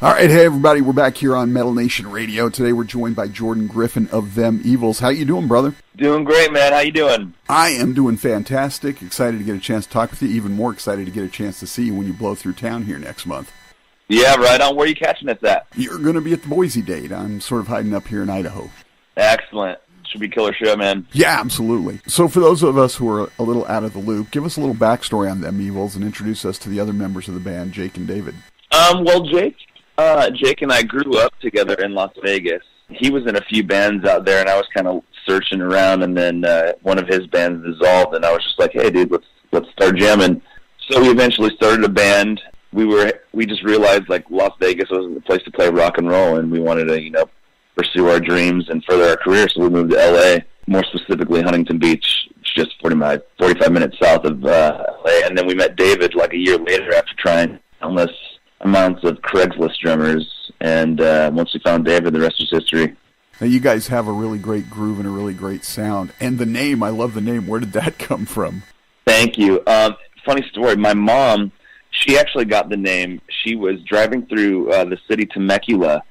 All right, hey everybody, we're back here on Metal Nation Radio. Today we're joined by Jordan Griffin of Them Evils. How you doing, brother? Doing great, man. How you doing? I am doing fantastic. Excited to get a chance to talk with you. Even more excited to get a chance to see you when you blow through town here next month. Yeah, right on. Where are you catching us at? You're going to be at the Boise date. I'm sort of hiding up here in Idaho. Excellent. Should be a killer show, man. Yeah, absolutely. So for those of us who are a little out of the loop, give us a little backstory on Them Evils and introduce us to the other members of the band, Jake and David. Well, Jake and I grew up together in Las Vegas. He was in a few bands out there, and I was kind of searching around, and then one of his bands dissolved, and I was just like, hey, dude, let's start jamming. So we eventually started a band. We just realized, like, Las Vegas wasn't the place to play rock and roll, and we wanted to, pursue our dreams and further our career, so we moved to L.A., more specifically Huntington Beach, just 45 minutes south of L.A., and then we met David, like, a year later after trying countless amounts of Craigslist drummers, and once we found David, the rest is history. Now, you guys have a really great groove and a really great sound, and the name, I love the name. Where did that come from? Thank you. Funny story, my mom, she actually got the name. She was driving through the city Temecula,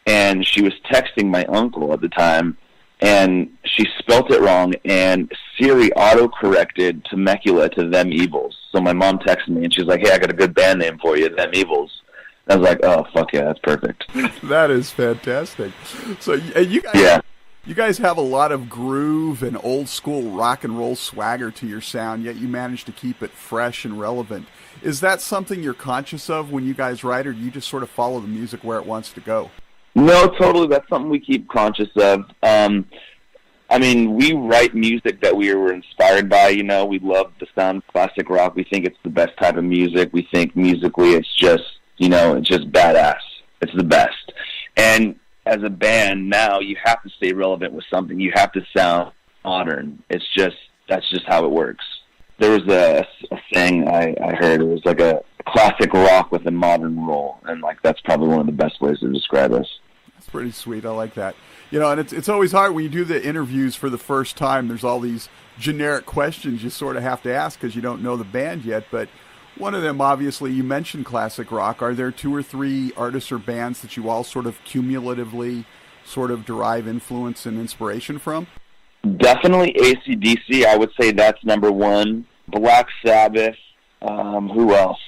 and she was texting my uncle at the time, and she spelt it wrong, and Siri auto-corrected Temecula to Them Evils. So my mom texted me, and she was like, hey, I got a good band name for you, Them Evils. I was like, oh, fuck yeah, that's perfect. That is fantastic. So you guys have a lot of groove and old-school rock and roll swagger to your sound, yet you manage to keep it fresh and relevant. Is that something you're conscious of when you guys write, or do you just sort of follow the music where it wants to go? No, totally. That's something we keep conscious of. We write music that we were inspired by. We love the sound of classic rock. We think it's the best type of music. We think musically it's just, it's just badass. It's the best. And as a band now, you have to stay relevant with something. You have to sound modern. That's just how it works. There was a saying I heard. It was like a classic rock with a modern roll, and that's probably one of the best ways to describe us. That's pretty sweet. I like that. And it's always hard when you do the interviews for the first time. There's all these generic questions you sort of have to ask because you don't know the band yet. But one of them, obviously, you mentioned classic rock. Are there 2 or 3 artists or bands that you all sort of cumulatively sort of derive influence and inspiration from? Definitely AC/DC. I would say that's number one. Black Sabbath. Who else?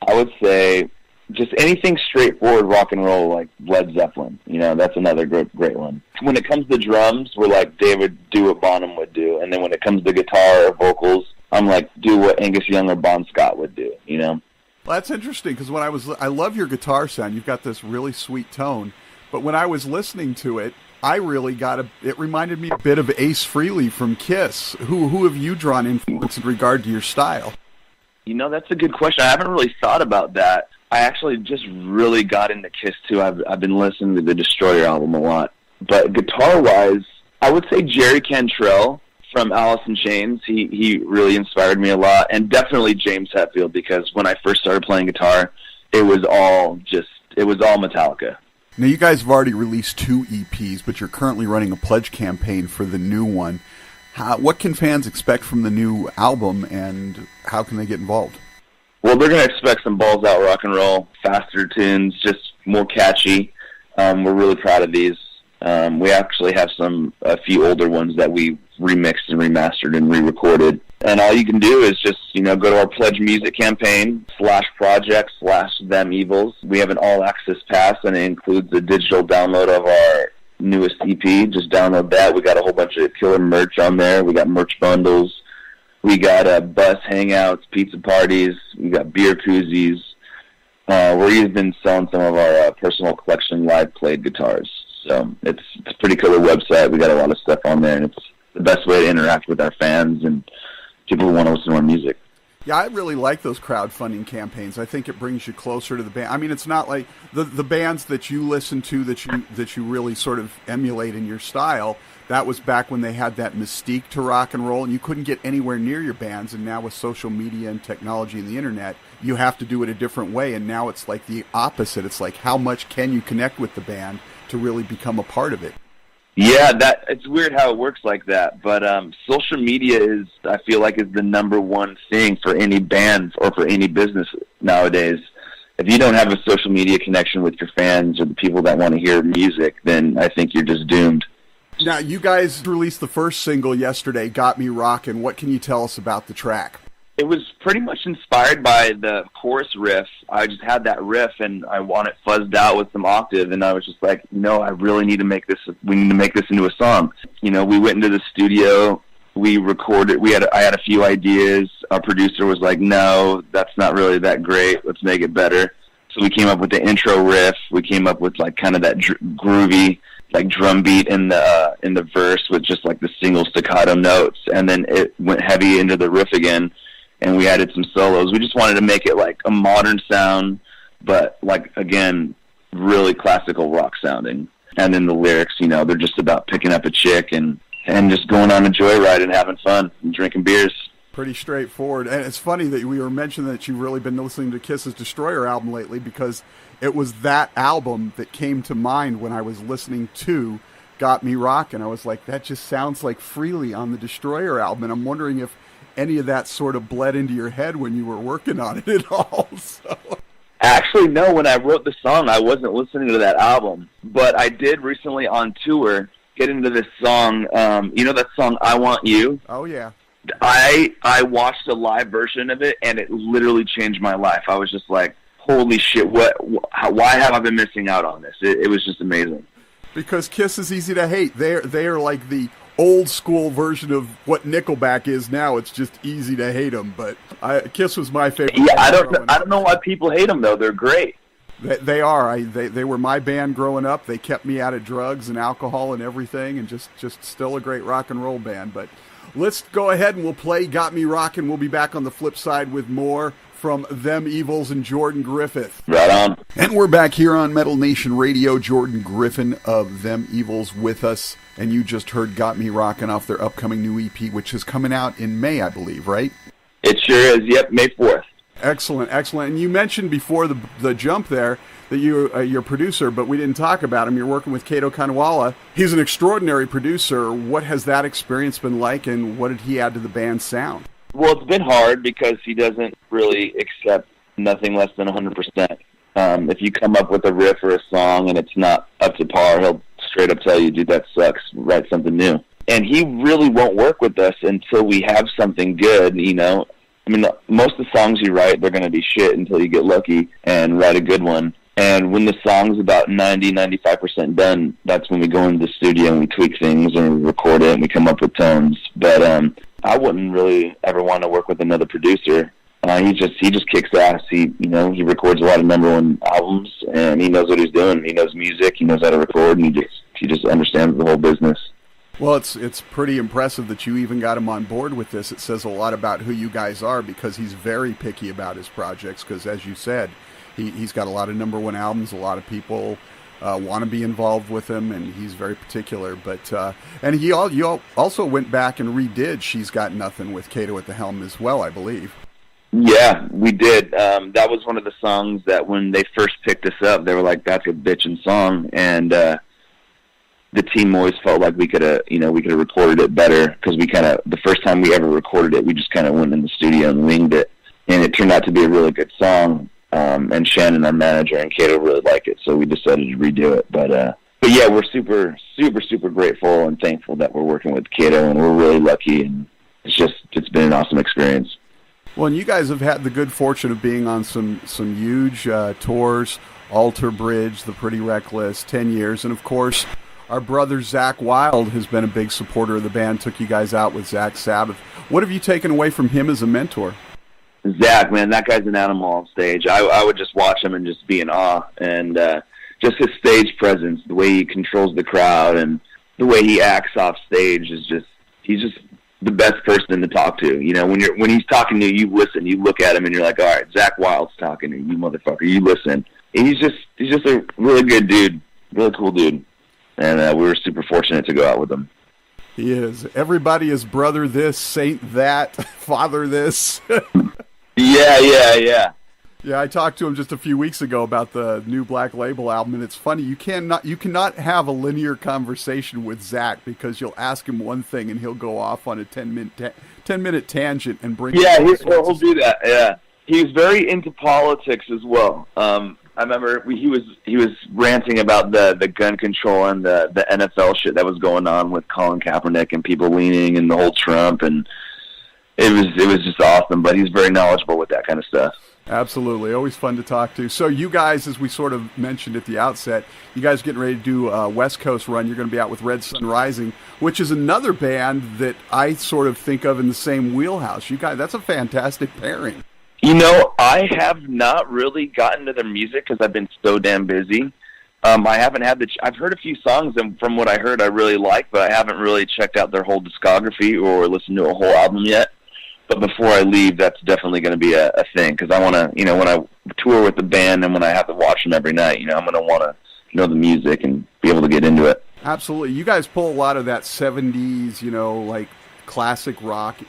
I would say just anything straightforward rock and roll, like Led Zeppelin. That's another great one. When it comes to drums, we're like, David, do what Bonham would do. And then when it comes to guitar or vocals, I'm like, do what Angus Young or Bon Scott would do, Well, that's interesting, because I love your guitar sound. You've got this really sweet tone. But when I was listening to it, I really it reminded me a bit of Ace Frehley from Kiss. Who have you drawn influence in regard to your style? That's a good question. I haven't really thought about that. I actually just really got into Kiss, too. I've been listening to the Destroyer album a lot. But guitar-wise, I would say Jerry Cantrell from Alice in Chains. He really inspired me a lot. And definitely James Hetfield, because when I first started playing guitar, it was all Metallica. Now, you guys have already released 2 EPs, but you're currently running a pledge campaign for the new one. What can fans expect from the new album, and how can they get involved? Well, they're going to expect some balls-out rock and roll, faster tunes, just more catchy. We're really proud of these. We actually have a few older ones that we remixed and remastered and re-recorded. And all you can do is just, go to our Pledge Music campaign, /project/Them Evils. We have an all-access pass, and it includes a digital download of our newest EP. Just download that. We got a whole bunch of killer merch on there. We got merch bundles. We got bus hangouts, pizza parties. We got beer koozies. We're even selling some of our personal collection live played guitars. So it's a pretty killer website. We got a lot of stuff on there, and it's the best way to interact with our fans and people who want to listen to our music. Yeah, I really like those crowdfunding campaigns. I think it brings you closer to the band. I mean, it's not like the bands that you listen to that you really sort of emulate in your style. That was back when they had that mystique to rock and roll, and you couldn't get anywhere near your bands. And now with social media and technology and the internet, you have to do it a different way. And now it's like the opposite. It's like, how much can you connect with the band to really become a part of it? Yeah, it's weird how it works like that, but social media I feel like is the number one thing for any band or for any business nowadays. if you don't have a social media connection with your fans or the people that want to hear music, then I think you're just doomed. Now, you guys released the first single yesterday, Got Me Rockin'. What can you tell us about the track? It was pretty much inspired by the chorus riff. I just had that riff, and I want it fuzzed out with some octave, and I was just like, I really need to make this. We need to make this into a song. We went into the studio. We recorded. I had a few ideas. Our producer was like, "No, that's not really that great. Let's make it better." So we came up with the intro riff. We came up with like kind of that groovy like drum beat in the verse with just like the single staccato notes, and then it went heavy into the riff again, and we added some solos. We just wanted to make it like a modern sound, but like again, really classical rock sounding. And then the lyrics, they're just about picking up a chick and just going on a joyride and having fun and drinking beers. Pretty straightforward. And it's funny that we were mentioning that you've really been listening to Kiss's Destroyer album lately, because it was that album that came to mind when I was listening to Got Me Rockin'. I was like, that just sounds like Freely on the Destroyer album. And I'm wondering if any of that sort of bled into your head when you were working on it at all. So. Actually, no, when I wrote the song, I wasn't listening to that album. But I did recently on tour get into this song. That song, I Want You? Oh, yeah. I watched a live version of it, and it literally changed my life. I was just like, holy shit, why have I been missing out on this? It was just amazing. Because Kiss is easy to hate. They are like the old school version of what Nickelback is now. It's just easy to hate them. But Kiss was my favorite. Yeah, I don't know why people hate them, though. They're great. They are. They were my band growing up. They kept me out of drugs and alcohol and everything, and just still a great rock and roll band. But let's go ahead and we'll play Got Me Rockin'. We'll be back on the flip side with more from Them Evils and Jordan Griffith. Right on. And we're back here on Metal Nation Radio. Jordan Griffin of Them Evils with us. And you just heard Got Me Rockin' off their upcoming new EP, which is coming out in May, I believe, right? It sure is. Yep, May 4th. Excellent, excellent. And you mentioned before the jump there that you're a producer, but we didn't talk about him. You're working with Kato Khandwala. He's an extraordinary producer. What has that experience been like, and what did he add to the band's sound? Well, it's been hard because he doesn't really accept nothing less than 100%. If you come up with a riff or a song and it's not up to par, he'll straight up tell you, dude, that sucks, write something new. And he really won't work with us until we have something good, I mean, most of the songs you write, they're going to be shit until you get lucky and write a good one. And when the song's about 90-95% done, that's when we go into the studio and we tweak things and we record it and we come up with tones. But I wouldn't really ever want to work with another producer. He just kicks ass. He records a lot of #1 albums, and he knows what he's doing. He knows music. He knows how to record, and he just understands the whole business. Well, it's pretty impressive that you even got him on board with this. It says a lot about who you guys are, because he's very picky about his projects, because as you said, he's got a lot of #1 albums. A lot of people want to be involved with him, and he's very particular. But and you also went back and redid She's Got Nothing with Kato at the helm as well, I believe. Yeah, we did. That was one of the songs that when they first picked us up, they were like, that's a bitchin' song. And the team always felt like we could have recorded it better, because the first time we ever recorded it, we just kind of went in the studio and winged it, and it turned out to be a really good song. And Shannon, our manager, and Kato really liked it, so we decided to redo it. But yeah, we're super, super, super grateful and thankful that we're working with Kato, and we're really lucky, and it's been an awesome experience. Well, and you guys have had the good fortune of being on some huge tours, Alter Bridge, The Pretty Reckless, 10 Years, and of course, our brother Zakk Wylde has been a big supporter of the band, took you guys out with Zach Sabbath. What have you taken away from him as a mentor? Zach, man, that guy's an animal on stage. I would just watch him and just be in awe, and just his stage presence, the way he controls the crowd, and the way he acts off stage he's just the best person to talk to. When he's talking to you, you listen, you look at him, and you're like, all right, Zakk Wylde's talking to you, motherfucker, you listen. And he's just a really good dude, really cool dude. And we were super fortunate to go out with him. He is. Everybody is brother this, saint that, father this. Yeah. Yeah, I talked to him just a few weeks ago about the new Black Label album, and it's funny, you cannot have a linear conversation with Zach, because you'll ask him one thing and he'll go off on a 10-minute tangent and bring he'll do that. Yeah, He was very into politics as well. I remember he was ranting about the gun control and the NFL shit that was going on with Colin Kaepernick and people leaning and the whole Trump, and it was just awesome. But he's very knowledgeable with that kind of stuff. Absolutely. Always fun to talk to. So you guys, as we sort of mentioned at the outset, you guys getting ready to do a West Coast run. You're going to be out with Red Sun Rising, which is another band that I sort of think of in the same wheelhouse. You guys, that's a fantastic pairing. You know, I have not really gotten to their music because I've been so damn busy. I haven't had I've heard a few songs, and from what I heard, I really like, but I haven't really checked out their whole discography or listened to a whole album yet. But before I leave, that's definitely going to be a thing, because I want to, you know, when I tour with the band and when I have to watch them every night, you know, I'm going to want to know the music and be able to get into it. Absolutely. You guys pull a lot of that 70s, you know, like classic rock,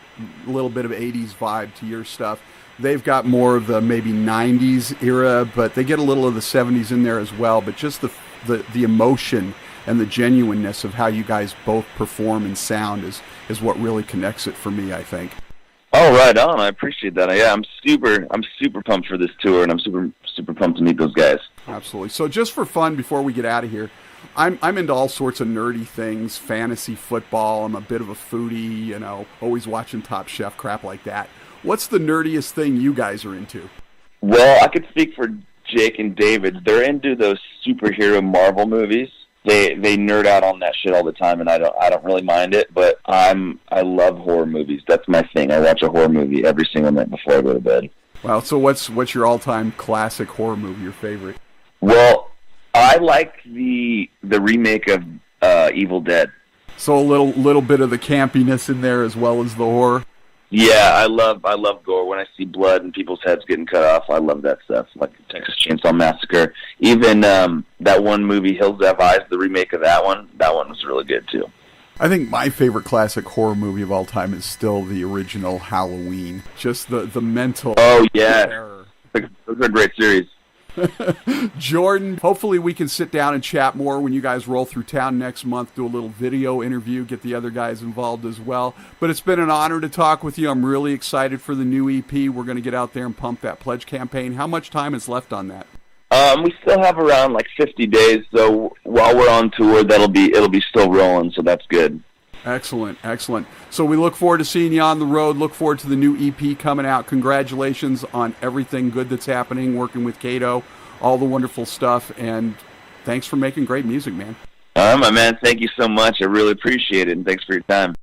a little bit of 80s vibe to your stuff. They've got more of the maybe 90s era, but they get a little of the 70s in there as well. But just the emotion and the genuineness of how you guys both perform and sound is what really connects it for me, I think. Oh, right on. I appreciate that. Yeah, I'm super pumped for this tour, and I'm super pumped to meet those guys. Absolutely. So just for fun, before we get out of here, I'm into all sorts of nerdy things, fantasy football. I'm a bit of a foodie, you know, always watching Top Chef, crap like that. What's the nerdiest thing you guys are into? Well, I could speak for Jake and David. They're into those superhero Marvel movies. They nerd out on that shit all the time, and I don't really mind it. But I love horror movies. That's my thing. I watch a horror movie every single night before I go to bed. Wow. So what's your all-time classic horror movie? Your favorite? Well, I like the remake of Evil Dead. So a little bit of the campiness in there as well as the horror. Yeah, I love gore. When I see blood and people's heads getting cut off, I love that stuff. Like Texas Chainsaw Massacre. Even that one movie, Hills Have Eyes, the remake of that one was really good too. I think my favorite classic horror movie of all time is still the original Halloween. Just the mental terror. Those are a great series. Jordan, hopefully we can sit down and chat more when you guys roll through town next month, do a little video interview, get the other guys involved as well. But it's been an honor to talk with you. I'm really excited for the new EP. We're going to get out there and pump that pledge campaign. How much time is left on that? We still have around like 50 days, so while we're on tour, it'll be still rolling, so that's good. Excellent. So we look forward to seeing you on the road. Look forward to the new EP coming out. Congratulations on everything good that's happening, working with Kato, all the wonderful stuff, and thanks for making great music, man. My man, thank you so much. I really appreciate it, and thanks for your time.